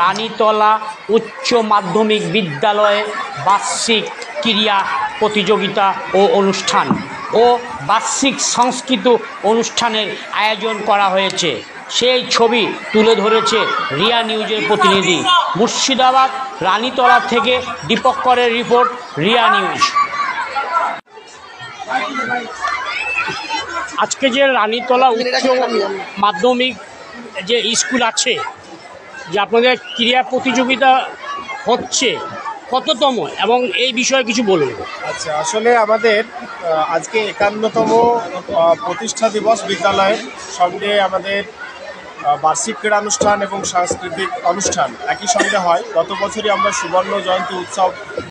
রানীতলা উচ্চ মাধ্যমিক বিদ্যালয়ে বার্ষিক ক্রীড়া প্রতিযোগিতা ও অনুষ্ঠান ও বার্ষিক সংস্কৃত অনুষ্ঠানের আয়োজন করা হয়েছে। সেই ছবি তুলে ধরেছে রিয়া নিউজের প্রতিনিধি। মুর্শিদাবাদ রানীতলা থেকে দীপঙ্করের রিপোর্ট, রিয়া নিউজ। আজকে যে রানীতলা উচ্চ মাধ্যমিক যে স্কুল আছে, যে আপনাদের ক্রীড়া প্রতিযোগিতা হচ্ছে, কততম এবং এই বিষয়ে কিছু বলুন। আচ্ছা, আসলে আমাদের আজকে 51তম প্রতিষ্ঠা দিবস বিদ্যালয়ের সঙ্গে আমাদের বার্ষিক ক্রীড়ানুষ্ঠান এবং সাংস্কৃতিক অনুষ্ঠান একই সঙ্গে হয়। গত বছরই আমরা সুবর্ণ জয়ন্তী উৎসব